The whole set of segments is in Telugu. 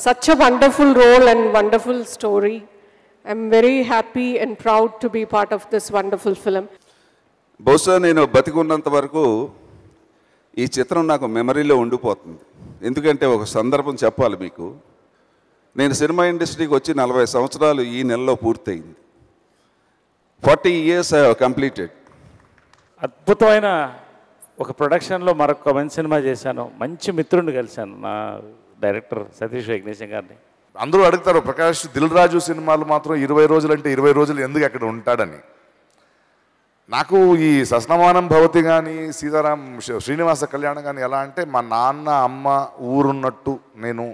such a wonderful role and wonderful story. I'm very happy and proud to be part of this wonderful film. బహుశా నేను బతికున్నంత వరకు ఈ చిత్రం నాకు మెమరీలో ఉండిపోతుంది. ఎందుకంటే ఒక సందర్భం చెప్పాలి మీకు. నేను సినిమా ఇండస్ట్రీకి వచ్చి 40 సంవత్సరాలు ఈ నెలలో పూర్తయింది. 40 years I have completed. అద్భుతమైన ఒక ప్రొడక్షన్లో మరొక మంచి సినిమా చేశాను. మంచి మిత్రుడిని కలిశాను, నా డైరెక్టర్ సతీష్ విఘ్నేశం గారిని. అందరూ అడుగుతారు, ప్రకాష్ దిల్ రాజు సినిమాలు మాత్రం 20 రోజులు అంటే 20 రోజులు ఎందుకు అక్కడ ఉంటాడని. నాకు ఈ సస్నమానం భవతి కానీ సీతారాం శ్రీనివాస కళ్యాణం కానీ ఎలా అంటే, మా నాన్న అమ్మ ఊరున్నట్టు నేను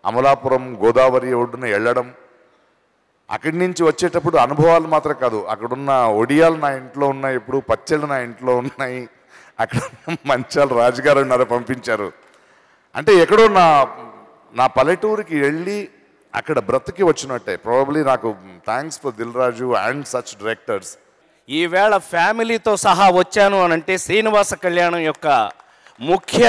అమలాపురం గోదావరి ఒడ్డున వెళ్ళడం, అక్కడి నుంచి వచ్చేటప్పుడు అనుభవాలు మాత్రం కాదు, అక్కడున్న ఒడియాలు నా ఇంట్లో ఉన్నాయి, ఇప్పుడు పచ్చళ్ళు నా ఇంట్లో ఉన్నాయి, అక్కడ మంచాలు రాజుగారు ఉన్నారు పంపించారు. అంటే ఎక్కడో నా పల్లెటూరికి వెళ్ళి అక్కడ బ్రతికి వచ్చినట్టే. ప్రాబబ్లీ నాకు thanks for Dil Raju and such directors. ఈవేళ ఫ్యామిలీతో సహా వచ్చాను అని అంటే శ్రీనివాస కళ్యాణం యొక్క ముఖ్య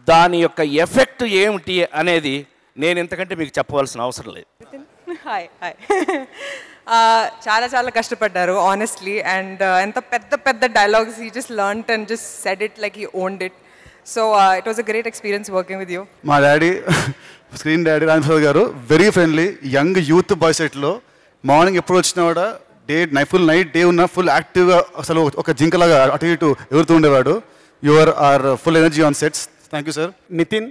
దాని యొక్క ఎఫెక్ట్ ఏమిటి అనేది నేను ఇంతకంటే మీకు చెప్పవలసిన అవసరం లేదు. హాయ్ హాయ్ చాలా చాలా కష్టపడ్డారు ఆనెస్ట్లీ. అండ్ ఎంత పెద్ద పెద్ద dialogues he just learned and just said it like he owned it. So it was a great experience working with you. మా daddy screen daddy Ramaprasad garu very friendly, young youth boy సెట్లో మార్నింగ్ ఎప్పుడు వచ్చినా కూడా ఫుల్ నైట్ డే ఉన్న ఫుల్ యాక్టివ్గా అసలు ఒక జింకలాగా అటు ఇటు ఎగురుతూ ఉండేవాడు. Your are full energy on sets. Thank you sir. Nithin,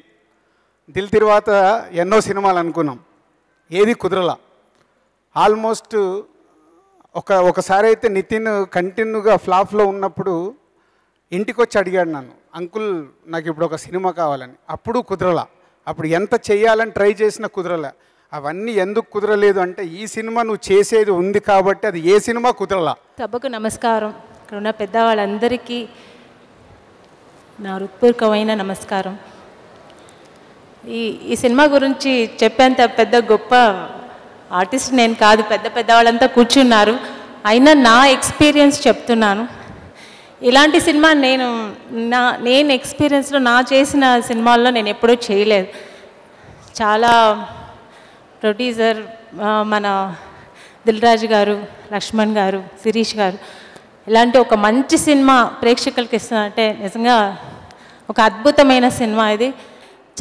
Dil తర్వాత ఎన్నో సినిమాలు అనుకున్నాం, ఏది కుదరలా. ఆల్మోస్ట్ ఒకసారి అయితే నితిన్ కంటిన్యూగా ఫ్లాప్లో ఉన్నప్పుడు ఇంటికి వచ్చి అడిగాడు నన్ను, అంకుల్ నాకు ఇప్పుడు ఒక సినిమా కావాలని. అప్పుడు కుదరలా. అప్పుడు ఎంత చెయ్యాలని ట్రై చేసినా కుదరలే. అవన్నీ ఎందుకు కుదరలేదు అంటే, ఈ సినిమా నువ్వు చేసేది ఉంది కాబట్టి అది ఏ సినిమా కుదరలా. సభకు నమస్కారం. ఇక్కడ ఉన్న పెద్దవాళ్ళందరికీ నా హృత్పూర్వకమైన నమస్కారం. ఈ సినిమా గురించి చెప్పేంత పెద్ద గొప్ప ఆర్టిస్ట్ నేను కాదు, పెద్దవాళ్ళంతా కూర్చున్నారు. అయినా నా ఎక్స్పీరియన్స్ చెప్తున్నాను. ఇలాంటి సినిమా నేను ఎక్స్పీరియన్స్లో చేసిన సినిమాల్లో నేను ఎప్పుడూ చేయలేదు. చాలా ప్రొడ్యూసర్ మన దిల్ రాజు గారు, లక్ష్మణ్ గారు, శిరీష్ గారు ఇలాంటి ఒక మంచి సినిమా ప్రేక్షకులకి ఇస్తున్నారంటే నిజంగా ఒక అద్భుతమైన సినిమా ఇది.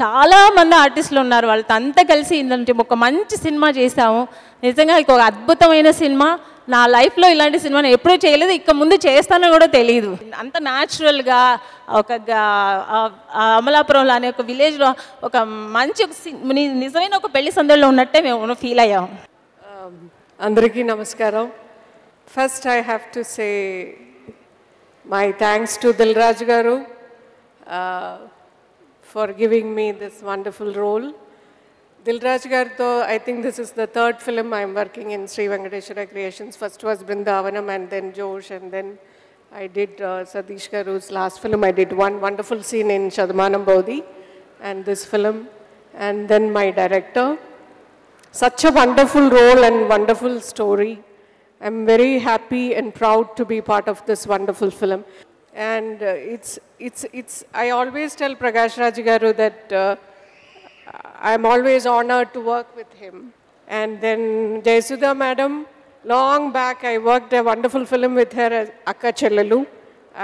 చాలామంది ఆర్టిస్టులు ఉన్నారు, వాళ్ళతో అంతా కలిసి ఇలాంటి ఒక మంచి సినిమా చేసాము. నిజంగా ఇది ఒక అద్భుతమైన సినిమా. నా లైఫ్లో ఇలాంటి సినిమా నేను ఎప్పుడూ చేయలేదు, ఇక ముందు చేస్తానో కూడా తెలియదు. అంత న్యాచురల్గా ఒక అమలాపురంలో అనే ఒక విలేజ్లో ఒక మంచి నిజమైన ఒక పెళ్లి సందడిలో ఉన్నట్టే మేము ఫీల్ అయ్యాము. అందరికీ నమస్కారం. First I have to say my thanks to Dil Raj garu for giving me this wonderful role. Dil Raj garu, I think this is the third film I'm working in Sri Venkateshwara Creations. First was Brindavanam and then Josh, and then I did Satish Garu's last film. I did one wonderful scene in Shadamanam Bhavati and this film, and then my director. Such a wonderful role and wonderful story. I'm very happy and proud to be part of this wonderful film. And I always tell Prakash Raj garu that I'm always honored to work with him. And then Jayasudha madam, long back I worked a wonderful film with her as Akka Chellalu.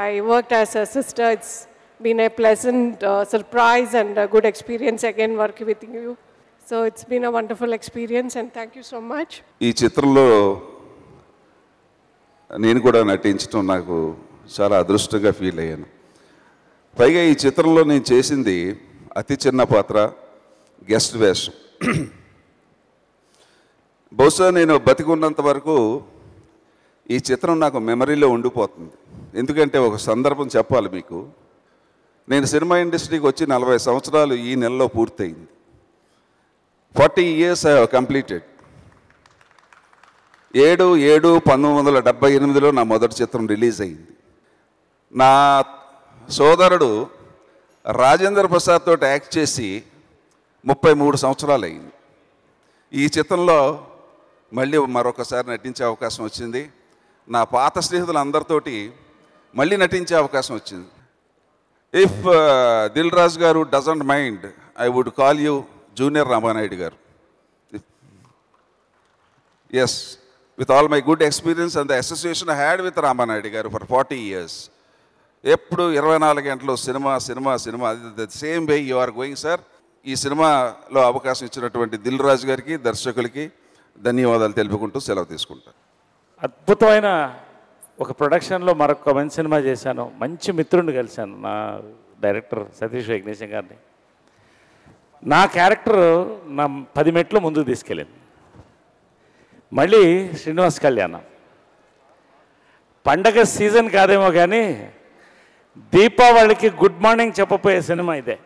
I worked as a sister. It's been a pleasant surprise and a good experience again working with you. So it's been a wonderful experience and thank you so much. ఈ చిత్రంలో నేను కూడా నటించడం నాకు చాలా అదృష్టంగా ఫీల్ అయ్యాను. పైగా ఈ చిత్రంలో నేను చేసింది అతి చిన్న పాత్ర, గెస్ట్ వేషం. బహుశా నేను బతికున్నంత వరకు ఈ చిత్రం నాకు మెమరీలో ఉండిపోతుంది. ఎందుకంటే ఒక సందర్భం చెప్పాలి మీకు. నేను సినిమా ఇండస్ట్రీకి వచ్చి 40 సంవత్సరాలు ఈ నెలలో పూర్తయింది. 40 years I have completed. 7/7/1978లో నా మొదటి చిత్రం రిలీజ్ అయింది. నా సోదరుడు రాజేంద్ర ప్రసాద్ తోటి యాక్ట్ చేసి 33 సంవత్సరాలు అయింది. ఈ చిత్రంలో మళ్ళీ మరొకసారి నటించే అవకాశం వచ్చింది. నా పాత స్నేహితులందరితోటి మళ్ళీ నటించే అవకాశం వచ్చింది. If Dil Raju garu doesn't mind, I would call you junior Ramanaidu garu. Yes, with all my good experience and the association I had with Ramanaidu garu for 40 years. ఎప్పుడు 24 గంటలు సినిమా సినిమా సినిమా, the same way you are going sir. ఈ సినిమాలో అవకాశం ఇచ్చినటువంటి దిల్ రాజు గారికి, దర్శకులకి ధన్యవాదాలు తెలుపుకుంటూ సెలవు తీసుకుంటాను. అద్భుతమైన ఒక ప్రొడక్షన్లో మరొక మంచి సినిమా చేశాను. మంచి మిత్రుడిని కలిశాను, నా డైరెక్టర్ సతీష్ విఘ్నేశం గారిని. నా క్యారెక్టర్ నా 10 మెట్లు ముందుకు తీసుకెళ్ళింది. మళ్ళీ శ్రీనివాస్ కళ్యాణం. పండగ సీజన్ కాదేమో కానీ దీపావళికి గుడ్ మార్నింగ్ చెప్పపోయే సినిమా ఇదే.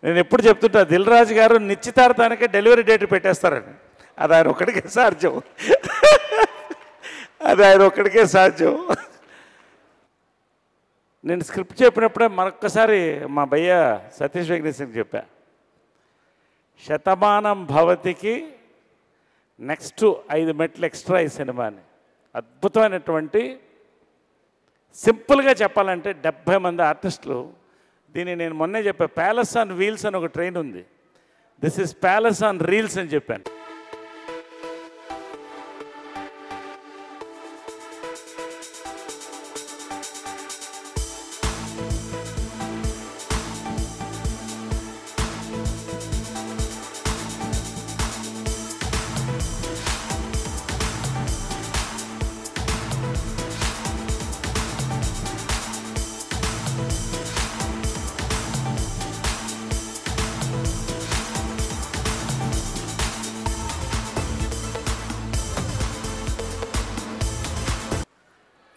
నేను ఎప్పుడు చెప్తుంటా, దిల్ రాజు గారు నిశ్చితార్థానికే డెలివరీ డేట్ పెట్టేస్తారని. అది ఆయన ఒక్కడికే సాధ్యం. అది ఆయన ఒక్కడికే సాధ్యం. నేను స్క్రిప్ట్ చెప్పినప్పుడే మరొక్కసారి మా భయ్య సతీష్ విఘ్నేశ్వరికి చెప్పా, శతమానం భవతికి నెక్స్ట్ 5 మెట్లు ఎక్స్ట్రా ఈ సినిమాని. అద్భుతమైనటువంటి, సింపుల్గా చెప్పాలంటే 70 మంది ఆర్టిస్టులు. దీన్ని నేను మొన్నే చెప్పా, ప్యాలెస్ ఆన్ వీల్స్ అని ఒక ట్రైన్ ఉంది, this is palace on reels అని చెప్పాను.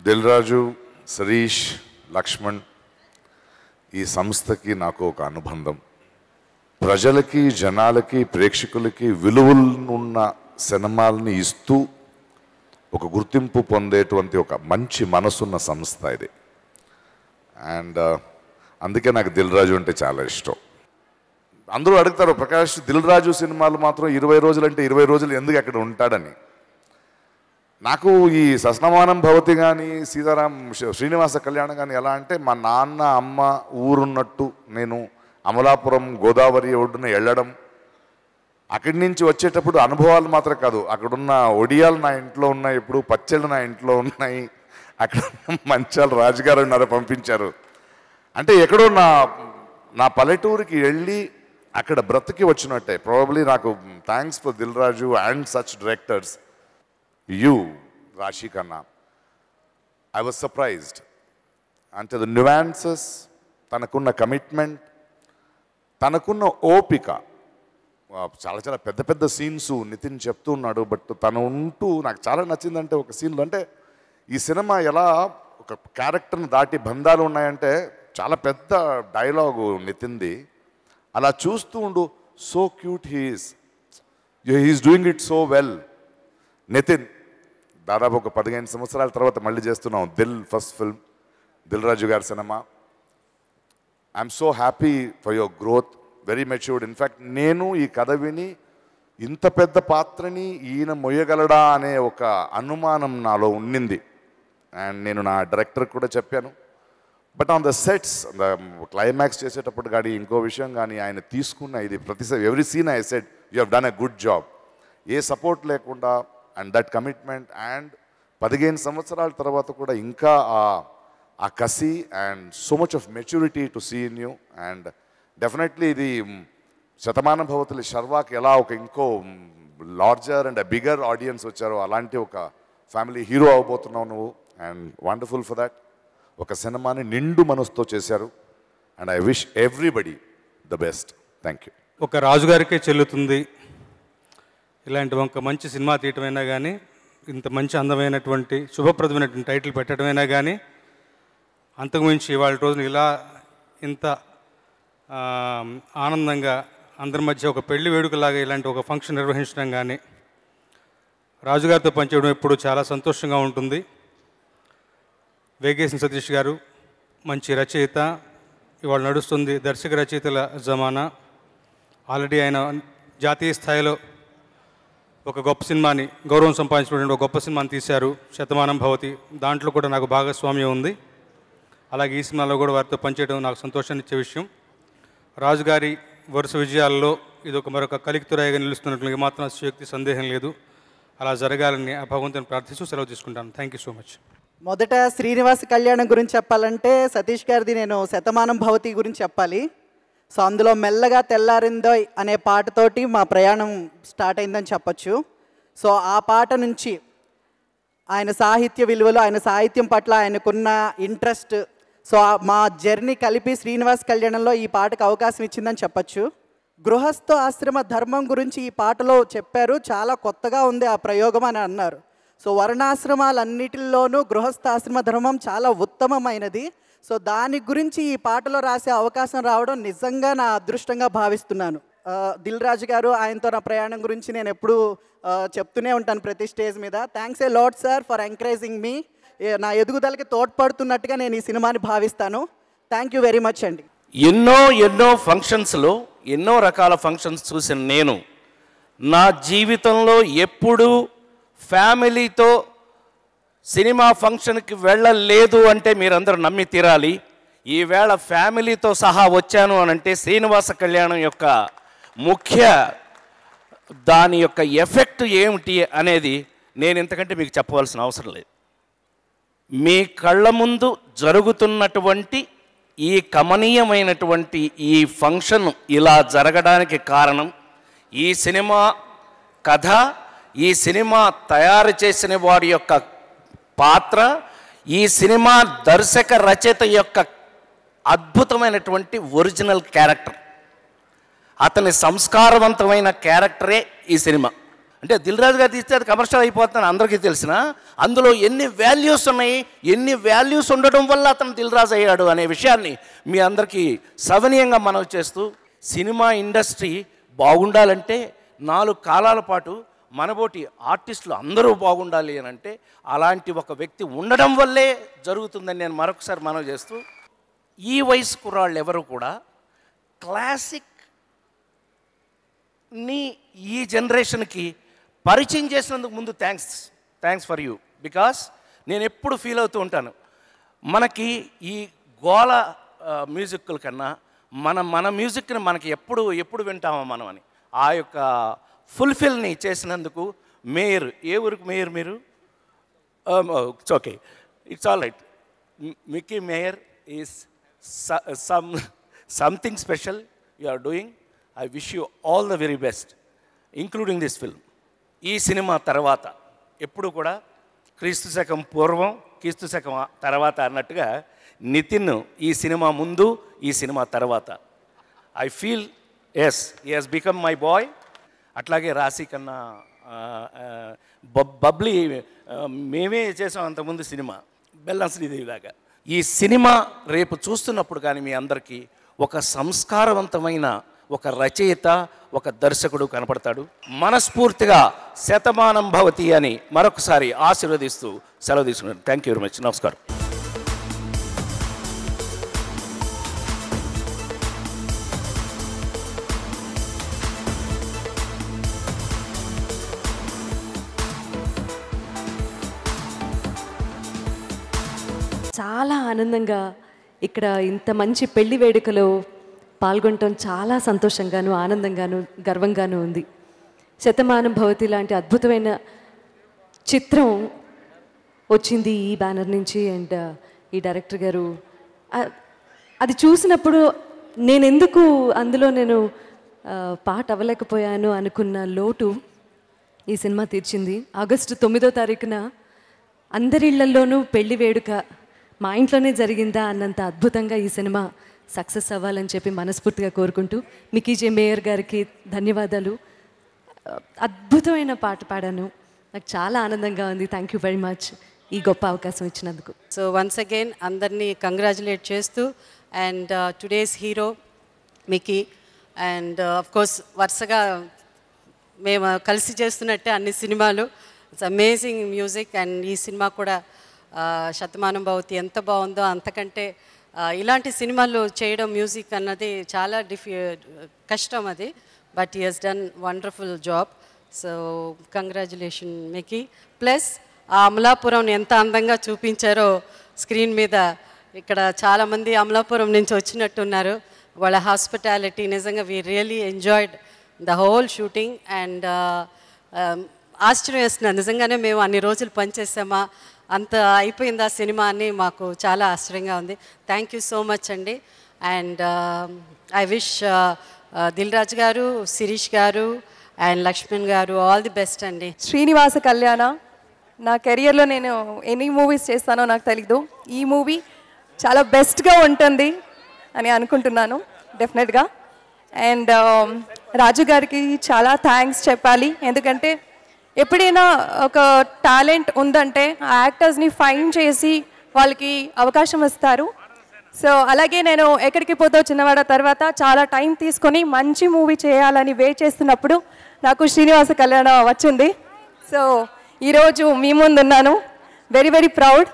దిల్ రాజు, శరీష్, లక్ష్మణ్, ఈ సంస్థకి నాకు ఒక అనుబంధం. ప్రజలకి, జనాలకి, ప్రేక్షకులకి విలువలున్న సినిమాలని ఇస్తూ ఒక గుర్తింపు పొందేటువంటి ఒక మంచి మనసున్న సంస్థ ఇది. అండ్ అందుకే నాకు దిల్ రాజు అంటే చాలా ఇష్టం. అందరూ అడుగుతారు, ప్రకాష్ దిల్ రాజు సినిమాలు మాత్రం 20 రోజులు అంటే 20 రోజులు ఎందుకు అక్కడ ఉంటాడని. నాకు ఈ సస్నమానం భవతి కానీ, శ్రీనివాస కళ్యాణం కానీ ఎలా అంటే, మా నాన్న అమ్మ ఊరున్నట్టు నేను అమలాపురం గోదావరి ఒడ్డున వెళ్ళడం, అక్కడి నుంచి వచ్చేటప్పుడు అనుభవాలు మాత్రం కాదు, అక్కడున్న ఒడియాలు నా ఇంట్లో ఉన్నాయి, ఇప్పుడు పచ్చళ్ళు నా ఇంట్లో ఉన్నాయి, అక్కడ మంచాలు రాజుగారు ఉన్నారు పంపించారు. అంటే ఎక్కడో నా పల్లెటూరికి వెళ్ళి అక్కడ బ్రతికి వచ్చినట్టే. ప్రాబబ్లీ నాకు thanks for Dil Raju and such directors. You, Rashi Khanna, I was surprised. అంటే the nuances, తనకున్న కమిట్మెంట్, తనకున్న ఓపిక. చాలా చాలా పెద్ద పెద్ద సీన్స్ నితిన్ చెప్తూ ఉన్నాడు, బట్ తను ఉంటూ నాకు చాలా నచ్చిందంటే ఒక సీన్లో, అంటే ఈ సినిమా ఎలా ఒక క్యారెక్టర్ని దాటి బంధాలు ఉన్నాయంటే, చాలా పెద్ద డైలాగు నితిన్ది. అలా చూస్తూ ఉండు, so cute he's doing it so well. Nithin దాదాపు ఒక 15 సంవత్సరాల తర్వాత మళ్ళీ చేస్తున్నాం దిల్ ఫస్ట్ ఫిల్మ్, దిల్ రాజు గారి సినిమా. I'm so happy for your growth, very matured. In fact నేను ఈ కథ విని ఇంత పెద్ద పాత్రని ఈయన మొయ్యగలడా అనే ఒక అనుమానం నాలో ఉండింది. అండ్ నేను నా డైరెక్టర్ కూడా చెప్పాను. But on the sets, climax చేసేటప్పుడు కానీ ఇంకో విషయం కానీ ఆయన తీసుకున్న ఇది ప్రతిసారి every scene I said you have done a good job. ఏ సపోర్ట్ లేకుండా అండ్ దట్ కమిట్మెంట్, అండ్ 15 సంవత్సరాల తర్వాత కూడా ఇంకా ఆ కసి and so much of maturity to see in you. And definitely ఇది శతమానం భవతులు శర్వాకి ఎలా ఒక ఇంకో లార్జర్ అండ్ బిగర్ ఆడియన్స్ వచ్చారో అలాంటి ఒక ఫ్యామిలీ హీరో అవబోతున్నావు నువ్వు. And wonderful for that. ఒక సినిమాని నిండు మనసుతో చేశారు. And I wish everybody the best. Thank you. ఒక రాజుగారికే చెల్లుతుంది ఇలాంటి ఒక మంచి సినిమా తీయటమైనా కానీ, ఇంత మంచి అందమైనటువంటి శుభప్రదమైనటువంటి టైటిల్ పెట్టడమైనా కానీ, అంతకుమించి ఇవాళ రోజున ఇలా ఇంత ఆనందంగా అందరి మధ్య ఒక పెళ్లి వేడుకలాగా ఇలాంటి ఒక ఫంక్షన్ నిర్వహించడం కానీ, రాజుగారితో పనిచేయడం ఎప్పుడు చాలా సంతోషంగా ఉంటుంది. వేగేసిన సతీష్ గారు మంచి రచయిత, ఇవాళ నడుస్తుంది దర్శక రచయితల జమానా. ఆల్రెడీ ఆయన జాతీయ స్థాయిలో ఒక గొప్ప సినిమాని, గౌరవం సంపాదించినటువంటి ఒక గొప్ప సినిమాని తీశారు, శతమానం భవతి. దాంట్లో కూడా నాకు భాగస్వామ్యం ఉంది. అలాగే ఈ సినిమాలో కూడా వారితో పనిచేయడం నాకు సంతోషాన్ని ఇచ్చే విషయం. రాజుగారి వరుస విజయాల్లో ఇది మరొక కలికితురాయిగా నిలుస్తున్నట్లు మాత్రం శక్తి సందేహం లేదు. అలా జరగాలని ఆ భగవంతుని ప్రార్థిస్తూ సెలవు తీసుకుంటాను. Thank you so much. మొదట శ్రీనివాస కళ్యాణం గురించి చెప్పాలంటే సతీష్ గారిది నేను శతమానం భవతి గురించి చెప్పాలి. సో అందులో మెల్లగా తెల్లారిందోయ్ అనే పాటతోటి మా ప్రయాణం స్టార్ట్ అయిందని చెప్పచ్చు. సో ఆ పాట నుంచి ఆయన సాహిత్య విలువలు, ఆయన సాహిత్యం పట్ల ఆయనకున్న ఇంట్రెస్ట్, సో మా జర్నీ కలిపి శ్రీనివాస కళ్యాణంలో ఈ పాటకు అవకాశం ఇచ్చిందని చెప్పచ్చు. గృహస్థ ఆశ్రమ ధర్మం గురించి ఈ పాటలో చెప్పారు. చాలా కొత్తగా ఉంది ఆ ప్రయోగం అని అన్నారు. సో వర్ణాశ్రమాలన్నిటిలోనూ గృహస్థాశ్రమ ధర్మం చాలా ఉత్తమమైనది. సో దాని గురించి ఈ పాటలో రాసే అవకాశం రావడం నిజంగా నా అదృష్టంగా భావిస్తున్నాను. దిల్ రాజు గారు, ఆయనతో నా ప్రయాణం గురించి నేను ఎప్పుడూ చెప్తూనే ఉంటాను ప్రతి స్టేజ్ మీద. Thanks a lot sir for encouraging me. నా ఎదుగుదలకి తోడ్పడుతున్నట్టుగా నేను ఈ సినిమాని భావిస్తాను. థ్యాంక్ యూ వెరీ మచ్ అండి. ఎన్నో ఫంక్షన్స్లో ఎన్నో రకాల ఫంక్షన్స్ చూసిన నేను నా జీవితంలో ఎప్పుడూ ఫ్యామిలీతో సినిమా ఫంక్షన్కి వెళ్ళలేదు అంటే మీరందరూ నమ్మి తీరాలి. ఈవేళ ఫ్యామిలీతో సహా వచ్చాను అని అంటే శ్రీనివాస కళ్యాణం యొక్క ముఖ్య దాని యొక్క ఎఫెక్ట్ ఏమిటి అనేది నేను ఇంతకంటే మీకు చెప్పవలసిన అవసరం లేదు. మీ కళ్ళ ముందు జరుగుతున్నటువంటి ఈ కమనీయమైనటువంటి ఈ ఫంక్షన్ ఇలా జరగడానికి కారణం ఈ సినిమా కథ, ఈ సినిమా తయారు చేసిన వారి యొక్క పాత్ర, ఈ సినిమా దర్శక రచయిత యొక్క అద్భుతమైనటువంటి ఒరిజినల్ క్యారెక్టర్, అతని సంస్కారవంతమైన క్యారెక్టరే ఈ సినిమా. అంటే దిల్ రాజు గారు తీస్తే అది కమర్షియల్ అయిపోతుందని అందరికీ తెలిసిన, అందులో ఎన్ని వాల్యూస్ ఉన్నాయి, ఎన్ని వాల్యూస్ ఉండడం వల్ల అతను దిల్ రాజు అయ్యాడు అనే విషయాన్ని మీ అందరికీ సవనీయంగా మనవి చేస్తూ, సినిమా ఇండస్ట్రీ బాగుండాలంటే 4 కాలాల పాటు మనబోటి ఆర్టిస్టులు అందరూ బాగుండాలి అని అంటే అలాంటి ఒక వ్యక్తి ఉండడం వల్లే జరుగుతుందని నేను మరొకసారి మనవి చేస్తూ, ఈ వయసు కుర్రాళ్ళు ఎవరు కూడా క్లాసిక్ని ఈ జనరేషన్కి పరిచయం చేసినందుకు ముందు థ్యాంక్స్ ఫర్ యూ. బికాస్ నేను ఎప్పుడు ఫీల్ అవుతూ ఉంటాను, మనకి ఈ గోల మ్యూజిక్ల కన్నా మన మ్యూజిక్ని మనకి ఎప్పుడు వింటామో మనం అని ఆ యొక్క ఫుల్ఫిల్ని చేసినందుకు మేయర్, ఏ ఊరికి మేయర్ మీరు? It's okay, it's all right. Mickey Meyer is something special you are doing. I wish you all the very best including this film. ఈ సినిమా తర్వాత ఎప్పుడు కూడా క్రీస్తు శకం పూర్వం క్రీస్తు శకం తర్వాత అన్నట్టుగా నితిన్ ఈ సినిమా ముందు, ఈ సినిమా తర్వాత I feel as he has become my boy. అట్లాగే రాశి కన్నా బబ్లీ మేమే చేసాం అంతకుముందు సినిమా బెల్లం శ్రీదేవి లాగా. ఈ సినిమా రేపు చూస్తున్నప్పుడు కానీ మీ అందరికీ ఒక సంస్కారవంతమైన ఒక రచయిత, ఒక దర్శకుడు కనపడతాడు. మనస్ఫూర్తిగా శతమానం భవతి అని మరొకసారి ఆశీర్వదిస్తూ సెలవు తీసుకున్నాను. Thank you very much. నమస్కారం. చాలా ఆనందంగా ఇక్కడ ఇంత మంచి పెళ్లి వేడుకలో పాల్గొనటం చాలా సంతోషంగాను, ఆనందంగాను, గర్వంగాను ఉంది. శతమానం భవతి లాంటి అద్భుతమైన చిత్రం వచ్చింది ఈ బ్యానర్ నుంచి. అండ్ ఈ డైరెక్టర్ గారు అది చూసినప్పుడు నేనెందుకు అందులో పార్ట్ అవ్వలేకపోయాను అనుకున్న లోటు ఈ సినిమా తీర్చింది. ఆగస్టు 9వ తారీఖున అందరిళ్లలోనూ పెళ్లి వేడుక మా ఇంట్లోనే జరిగిందా అన్నంత అద్భుతంగా ఈ సినిమా సక్సెస్ అవ్వాలని చెప్పి మనస్ఫూర్తిగా కోరుకుంటూ మిక్కీ జే మేయర్ గారికి ధన్యవాదాలు. అద్భుతమైన పాట పాడాను, నాకు చాలా ఆనందంగా ఉంది. థ్యాంక్ యూ వెరీ మచ్ ఈ గొప్ప అవకాశం ఇచ్చినందుకు. సో వన్స్ అగైన్ అందరినీ కంగ్రాచులేట్ చేస్తూ, and today's hero Mickey, and of course వరుసగా మేము కలిసి చేస్తున్నట్టే అన్ని సినిమాలు. It's amazing music. అండ్ ఈ సినిమా కూడా శతమానం భవతి ఎంత బాగుందో, అంతకంటే ఇలాంటి సినిమాలు చేయడం మ్యూజిక్ అన్నది చాలా కష్టం అది. But he has done wonderful job. So congratulation Mickey. Plus ఆ అమలాపురం ఎంత అందంగా చూపించారో స్క్రీన్ మీద. ఇక్కడ చాలామంది అమలాపురం నుంచి వచ్చినట్టున్నారు. వాళ్ళ హాస్పిటాలిటీ నిజంగా we really enjoyed the whole shooting. And ఆశ్చర్యం వేస్తున్నారు, నిజంగానే మేము అన్ని రోజులు పనిచేసామా, అంత అయిపోయింది ఆ సినిమా అని మాకు చాలా ఆశ్చర్యంగా ఉంది. థ్యాంక్ యూ సో మచ్ అండి. And I wish Dil Raju గారు, శిరీష్ గారు అండ్ లక్ష్మణ్ గారు ఆల్ ది బెస్ట్ అండి. శ్రీనివాస కళ్యాణ, నా కెరియర్లో నేను ఎన్ని మూవీస్ చేస్తానో నాకు తెలీదు, ఈ మూవీ చాలా బెస్ట్గా ఉంటుంది అని అనుకుంటున్నాను డెఫినెట్గా. అండ్ రాజు గారికి చాలా థ్యాంక్స్ చెప్పాలి, ఎందుకంటే ఎప్పుడైనా ఒక టాలెంట్ ఉందంటే ఆ యాక్టర్స్ని ఫైన్ చేసి వాళ్ళకి అవకాశం ఇస్తారు. సో అలాగే నేను ఎక్కడికి పోతావు చిన్నవాడ తర్వాత చాలా టైం తీసుకొని మంచి మూవీ చేయాలని వెయిట్ చేస్తున్నప్పుడు నాకు శ్రీనివాస కళ్యాణ వచ్చింది. సో ఈరోజు మీ ముందు ఉన్నాను, వెరీ వెరీ ప్రౌడ్.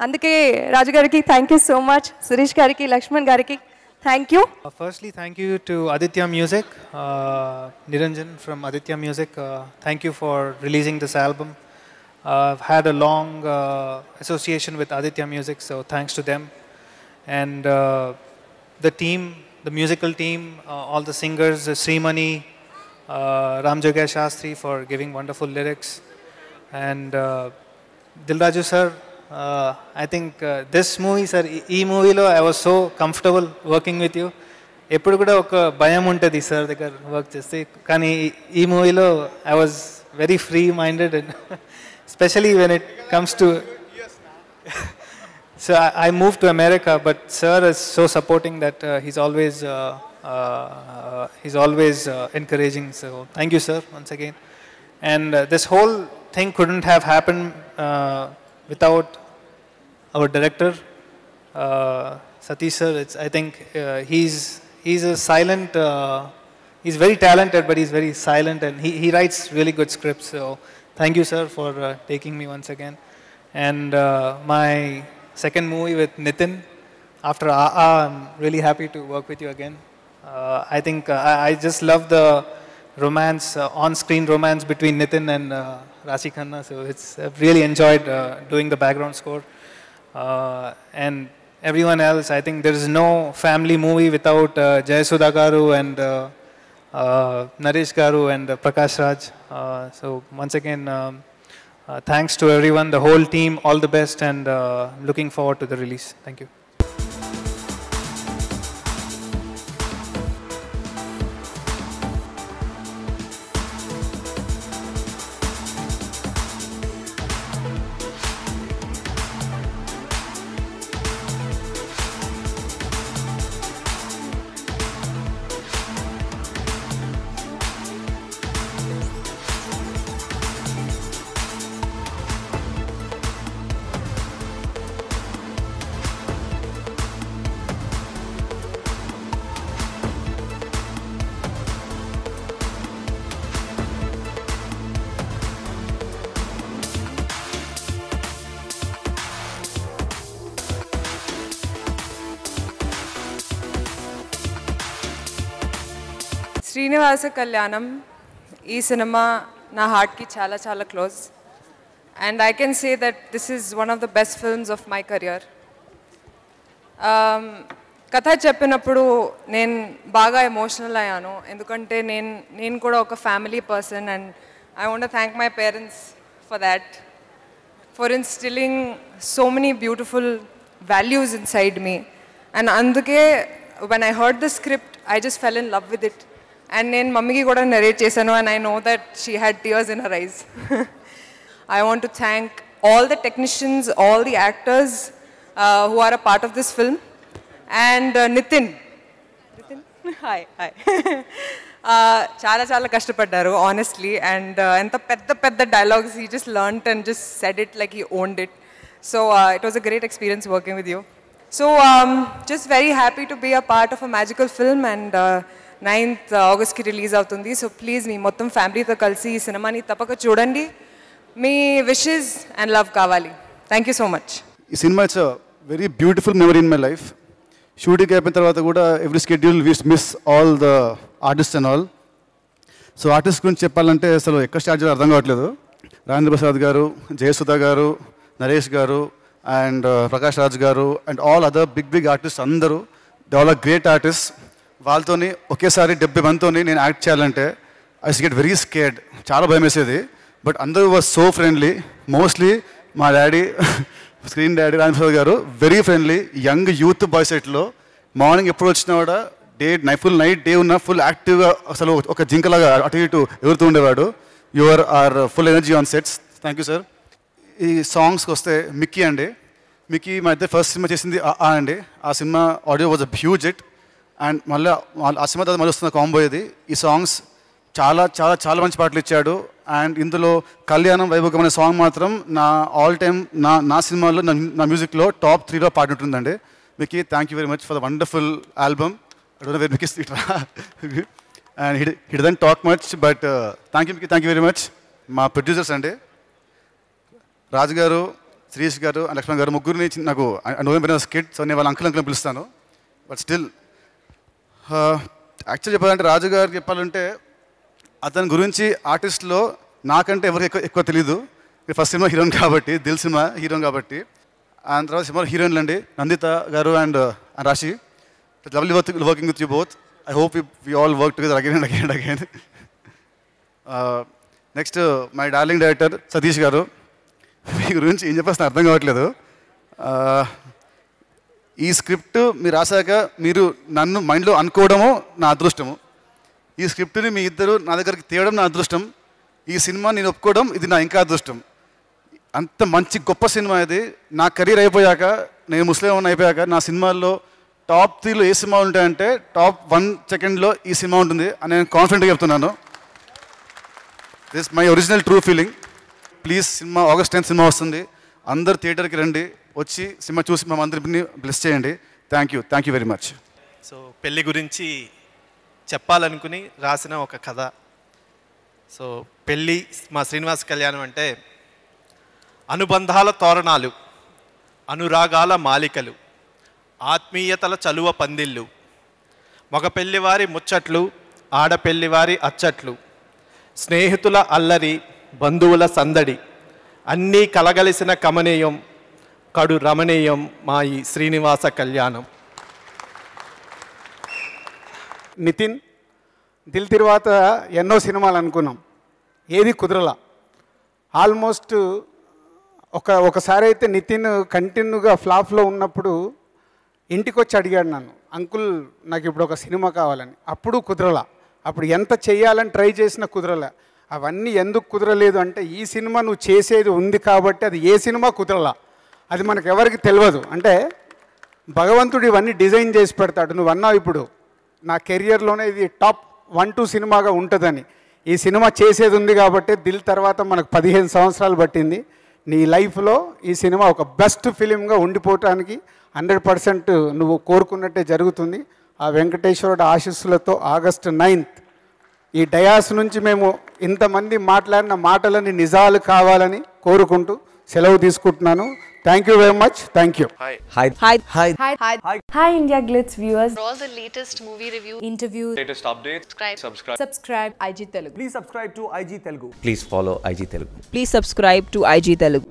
అందుకే రాజు గారికి thank you so much, Suresh గారికి, లక్ష్మణ్ గారికి thank you. Firstly, thank you to Aditya Music, Niranjan from Aditya Music. Thank you for releasing this album. I've had a long association with Aditya Music, so thanks to them. And the team, the musical team, all the singers, Srimani, Ramjoga Shastri for giving wonderful lyrics. And Dilraju sir, I think this movie, sir, ee movie lo I was so comfortable working with you. Eppudu kuda oka bayam untadi sir దగ్గర వర్క్ చేస్తే, కానీ ఈ మూవీలో I was very free minded and especially when it comes to so I moved to America, but sir is so supporting that he's always encouraging. So thank you sir once again. And this whole thing couldn't have happened without our director, Satish sir. I think he's a silent, he's very talented, but he's very silent, and he writes really good scripts. So thank you sir for taking me once again. And my second movie with Nitin, after AA, I'm really happy to work with you again. I think I just love the romance, on-screen romance between Nitin and Rashi Khanna. So I've really enjoyed doing the background score. And everyone else, I think there is no family movie without Jayasudha Garu and Naresh Garu and Prakash Raj. So once again, thanks to everyone, the whole team, all the best, and looking forward to the release. Thank you. Srinivasa Kalyanam ఈ సినిమా నా హార్ట్కి చాలా చాలా close, and I can say that this is one of the best films of my career. కథ చెప్పినప్పుడు నేను బాగా ఎమోషనల్ అయ్యాను, ఎందుకంటే నేను కూడా ఒక family person, and I want to thank my parents for that, for instilling so many beautiful values inside me. And అందుకే when I heard the script I just fell in love with it. And నేను మమ్మీకి కూడా నరేట్ చేశాను, and I know that she had tears in her eyes. I want to thank all the technicians, all the actors who are a part of this film, and Nitin. Hi. చాలా చాలా కష్టపడ్డారు honestly, and ఎంత పెద్ద dialogues he just learnt and just said it like he owned it. So it was a great experience working with you. So just very happy to be a part of a magical film, and 9th August కి రిలీజ్ అవుతుంది. సో ప్లీజ్ మీ మొత్తం ఫ్యామిలీతో కలిసి ఈ సినిమాని తప్పక చూడండి. మీ విషెస్ అండ్ లవ్ కావాలి. Thank you so much. ఈ సినిమా it's a very beautiful memory in my life. Shooting అయిపోయిన తర్వాత కూడా every schedule we miss all the artist and all. So artist గురించి చెప్పాలంటే అసలు ఎక్కడ స్టార్ట్ చేయాలో అర్థం కావట్లేదు. రాజేంద్ర ప్రసాద్ గారు, జయసుధ గారు, నరేష్ గారు and Prakash Raj garu and all other big artist అందరూ, they all are great artist. వాళ్ళతోని ఒకేసారి 70 మందితో నేను యాక్ట్ చేయాలంటే ఐ గెట్ వెరీ స్కేర్డ్, చాలా భయం వేసేది. బట్ అందరూ వాజ్ సో ఫ్రెండ్లీ. మోస్ట్లీ మా daddy, screen daddy Rajendra garu very friendly. Young youth boy సెట్లో మార్నింగ్ ఎప్పుడు వచ్చినా కూడా ఫుల్ నైట్ డే ఉన్న ఫుల్ యాక్టివ్గా అసలు ఒక జింకలాగా అటు ఇటు ఎగురుతూ ఉండేవాడు. Your are full energy on sets. Thank you sir. ఈ సాంగ్స్కి వస్తే మిక్కీ అండి. మిక్కీ మా ఇద్దరు ఫస్ట్ సినిమా చేసింది అండి. ఆ cinema audio was a huge hit. And మళ్ళీ ఆ సినిమా తర్వాత మళ్ళీ వస్తున్న కాంబో ఇది. ఈ సాంగ్స్ చాలా చాలా చాలా మంచి పాటలు ఇచ్చాడు. అండ్ ఇందులో కళ్యాణం వైభోగం అనే సాంగ్ మాత్రం నా ఆల్ టైమ్ నా సినిమాలో నా మ్యూజిక్లో టాప్ 3లో పాట ఉంటుందండి. Mickey, thank you very much for the wonderful album. I don't know where Mickey is. And he doesn't talk much, but thank you, Mickey. Thank you very much. మా ప్రొడ్యూసర్స్ అండి, రాజు గారు, శ్రీష్ గారు అండ్ లక్ష్మణ్ గారు ముగ్గురిని నాకు నోవెంబర్ స్కిట్, సో నేను వాళ్ళ అంకుల్ పిలుస్తాను. బట్ స్టిల్ యాక్చువల్ చెప్పాలంటే రాజు గారికి చెప్పాలంటే అతని గురించి ఆర్టిస్ట్లో నాకంటే ఎవరికి ఎక్కువ తెలీదు. ఫస్ట్ సినిమా హీరోయిన్ కాబట్టి, దిల్ సినిమా హీరోయిన్ కాబట్టి. అండ్ తర్వాత సినిమా హీరోయిన్లు అండి నందిత గారు అండ్ రాశి. It's lovely working with you both. I hope we all work together again and again. Next, my darling director, Satish garu. మీ గురించి ఏం చెప్పేస్తున్నా అర్థం కావట్లేదు. ఈ స్క్రిప్ట్ మీరు రాశాక మీరు నన్ను మైండ్లో అనుకోవడము నా అదృష్టము. ఈ స్క్రిప్ట్ని మీ ఇద్దరు నా దగ్గరికి తేవడం నా అదృష్టం. ఈ సినిమా నేను ఒప్పుకోవడం ఇది నా ఇంకా అదృష్టం. అంత మంచి గొప్ప సినిమా ఇది. నా కెరీర్ అయిపోయాక, నేను ముస్లిం అయిపోయాక నా సినిమాల్లో టాప్ 3లో ఏ సినిమా ఉంటాయంటే టాప్ 1 సెకండ్లో ఈ సినిమా ఉంటుంది అని నేను కాన్ఫిడెంట్గా చెప్తున్నాను. This my original true feeling. Please cinema August 10 cinema వస్తుంది. అందరు థియేటర్కి రండి, వచ్చి సినిమా చూసి మా అందరిని బ్లెస్ చేయండి. Thank you very much. So పెళ్ళి గురించి చెప్పాలనుకుని రాసిన ఒక కథ. సో పెళ్ళి మా శ్రీనివాస కళ్యాణం అంటే అనుబంధాల తోరణాలు, అనురాగాల మాలికలు, ఆత్మీయతల చలువ పందిళ్ళు, మగ పెళ్లివారి ముచ్చట్లు, ఆడపెళ్లివారి అచ్చట్లు, స్నేహితుల అల్లరి, బంధువుల సందడి, అన్నీ కలగలిసిన కమనీయం, కడు రమణీయం మా ఈ శ్రీనివాస కళ్యాణం. నితిన్, దిల్ తర్వాత ఎన్నో సినిమాలు అనుకున్నాం, ఏది కుదరలా. ఆల్మోస్ట్ ఒకసారి అయితే నితిన్ కంటిన్యూగా ఫ్లాప్లో ఉన్నప్పుడు ఇంటికి వచ్చి అడిగాడు నన్ను, అంకుల్ నాకు ఇప్పుడు ఒక సినిమా కావాలని. అప్పుడు కుదరలా. అప్పుడు ఎంత చేయాలని ట్రై చేసినా కుదరలే. అవన్నీ ఎందుకు కుదరలేదు అంటే ఈ సినిమా నువ్వు చేసేది ఉంది కాబట్టి అది ఏ సినిమా కుదరలా. అది మనకు ఎవరికి తెలియదు. అంటే భగవంతుడు ఇవన్నీ డిజైన్ చేసి పెడతాడు. నువ్వు అన్నావు ఇప్పుడు నా కెరియర్లోనే ఇది టాప్ 1-2 సినిమాగా ఉంటుందని. ఈ సినిమా చేసేది ఉంది కాబట్టి దిల్ తర్వాత మనకు 15 సంవత్సరాలు పట్టింది. నీ లైఫ్లో ఈ సినిమా ఒక బెస్ట్ ఫిలింగా ఉండిపోవటానికి 100% నువ్వు కోరుకున్నట్టే జరుగుతుంది. ఆ వెంకటేశ్వరుడు ఆశీస్సులతో August 9th ఈ డయాస్ నుంచి మేము ఇంతమంది మాట్లాడిన మాటలని నిజాలు కావాలని కోరుకుంటూ సెలవు తీసుకుంటున్నాను. Thank you very much. Thank you. Hi India Glitz viewers. For all the latest movie reviews, Interviews, latest updates, subscribe IG Telugu. Please subscribe to IG Telugu. Please follow IG Telugu. Please subscribe to IG Telugu.